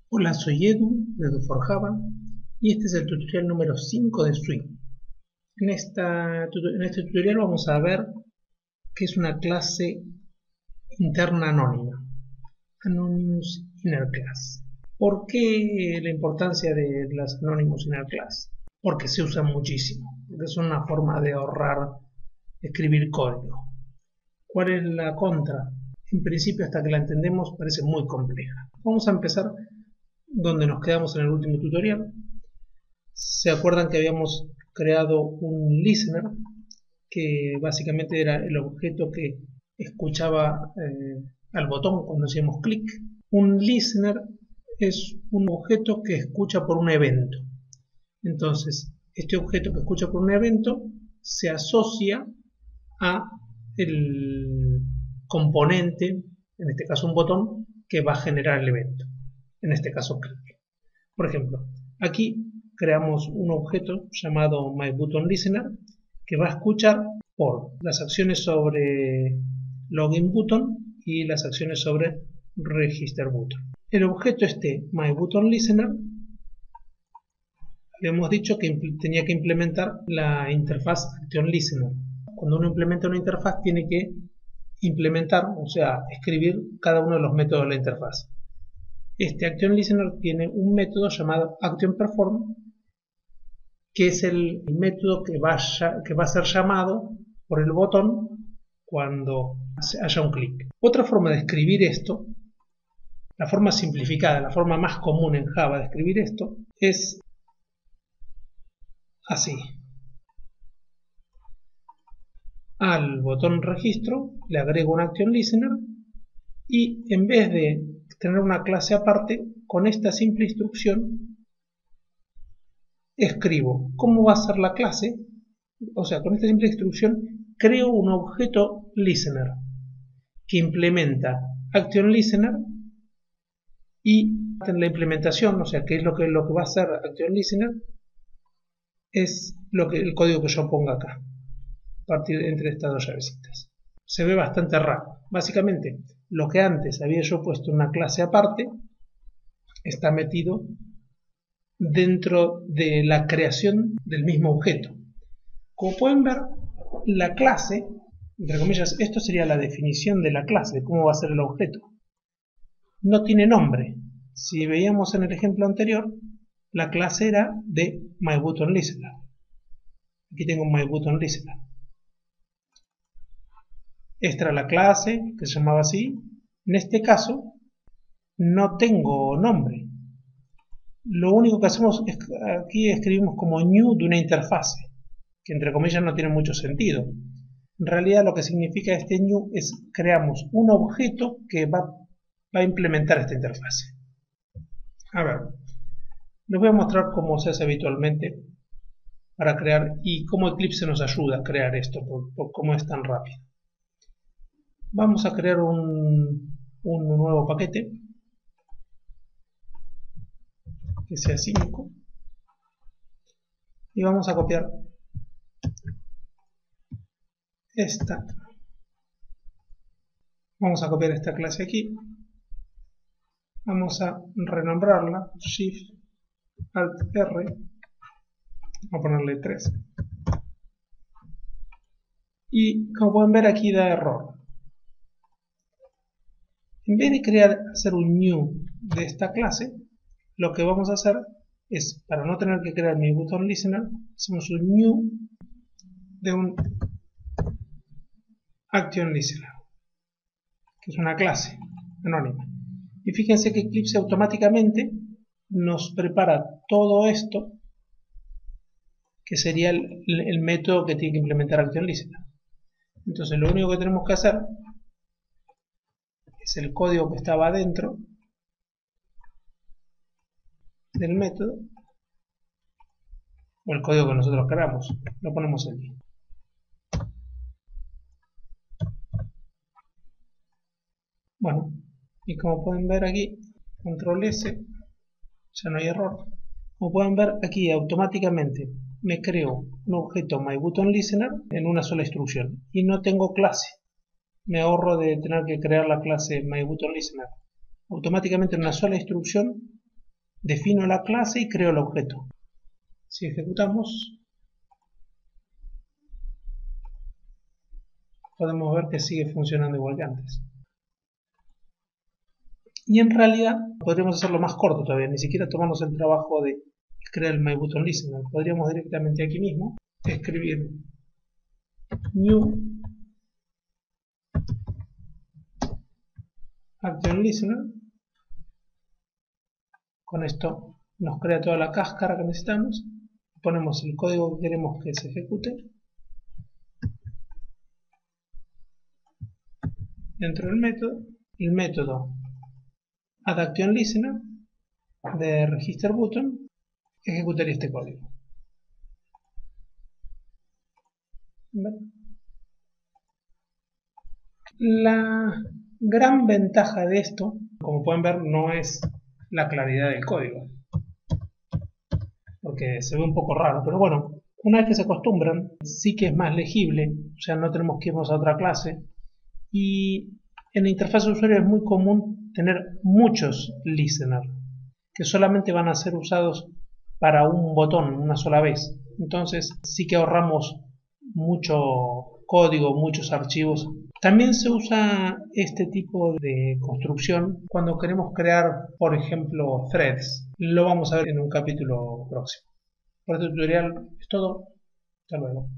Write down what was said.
Hola, soy Edu de Do4Java y este es el tutorial número 5 de Swing. En este tutorial vamos a ver qué es una clase interna anónima, Anonymous Inner Class. ¿Por qué la importancia de las Anonymous Inner Class? Porque se usan muchísimo, porque son una forma de ahorrar escribir código. ¿Cuál es la contra? En principio, hasta que la entendemos, parece muy compleja. Vamos a empezar donde nos quedamos en el último tutorial. ¿Se acuerdan que habíamos creado un listener que básicamente era el objeto que escuchaba al botón cuando hacíamos clic? Un listener es un objeto que escucha por un evento. Entonces, este objeto que escucha por un evento se asocia a el componente, en este caso un botón, que va a generar el evento. En este caso clic. Por ejemplo, aquí creamos un objeto llamado MyButtonListener que va a escuchar por las acciones sobre LoginButton y las acciones sobre RegisterButton. El objeto MyButtonListener habíamos dicho que tenía que implementar la interfaz ActionListener. Cuando uno implementa una interfaz tiene que implementar, o sea, escribir cada uno de los métodos de la interfaz. Este ActionListener tiene un método llamado ActionPerform, que es el método que va a ser llamado por el botón cuando haya un clic. Otra forma de escribir esto, la forma simplificada, la forma más común en Java de escribir esto, es así. Al botón registro le agrego un ActionListener y en vez de tener una clase aparte, con esta simple instrucción escribo cómo va a ser la clase, o sea, con esta simple instrucción creo un objeto listener que implementa ActionListener y en la implementación, o sea, qué es lo que va a hacer ActionListener, es el código que yo ponga acá, a partir entre estas dos llavecitas. Se ve bastante raro. Básicamente, lo que antes había yo puesto en una clase aparte, está metido dentro de la creación del mismo objeto. Como pueden ver, la clase, entre comillas, esto sería la definición de la clase, de cómo va a ser el objeto. No tiene nombre. Si veíamos en el ejemplo anterior, la clase era de MyButtonListener. Aquí tengo MyButtonListener. Esta era la clase que se llamaba así. En este caso, no tengo nombre. Lo único que hacemos es aquí escribimos como new de una interfase, que entre comillas no tiene mucho sentido. En realidad lo que significa este new es creamos un objeto que va a implementar esta interfase. A ver, les voy a mostrar cómo se hace habitualmente para crear y cómo Eclipse nos ayuda a crear esto, por cómo es tan rápido. Vamos a crear un nuevo paquete que sea 5 y vamos a copiar esta. Vamos a copiar esta clase aquí. Vamos a renombrarla, Shift Alt R, vamos a ponerle 3. Y como pueden ver aquí da error. En vez de hacer un new de esta clase, lo que vamos a hacer es, para no tener que crear mi button listener, hacemos un new de un action listener, que es una clase anónima. Y fíjense que Eclipse automáticamente nos prepara todo esto, que sería el método que tiene que implementar action listener. Entonces lo único que tenemos que hacer es el código que estaba adentro del método, o el código que nosotros queramos, lo ponemos aquí. Bueno, y como pueden ver aquí, control S, ya no hay error. Como pueden ver aquí automáticamente me creo un objeto MyButtonListener en una sola instrucción y no tengo clase. Me ahorro de tener que crear la clase MyButtonListener. Automáticamente en una sola instrucción defino la clase y creo el objeto. Si ejecutamos, podemos ver que sigue funcionando igual que antes. Y en realidad podríamos hacerlo más corto todavía, ni siquiera tomarnos el trabajo de crear el MyButtonListener. Podríamos directamente aquí mismo escribir new ActionListener. Con esto nos crea toda la cáscara que necesitamos. Ponemos el código que queremos que se ejecute dentro del método. El método addActionListener de registerButton ejecutaría este código. La gran ventaja de esto, como pueden ver, no es la claridad del código, porque se ve un poco raro, pero bueno, una vez que se acostumbran, sí que es más legible, o sea, no tenemos que irnos a otra clase, y en la interfaz de usuario es muy común tener muchos listeners, que solamente van a ser usados para un botón una sola vez. Entonces sí que ahorramos mucho código, muchos archivos. También se usa este tipo de construcción cuando queremos crear, por ejemplo, threads. Lo vamos a ver en un capítulo próximo. Por este tutorial es todo. Hasta luego.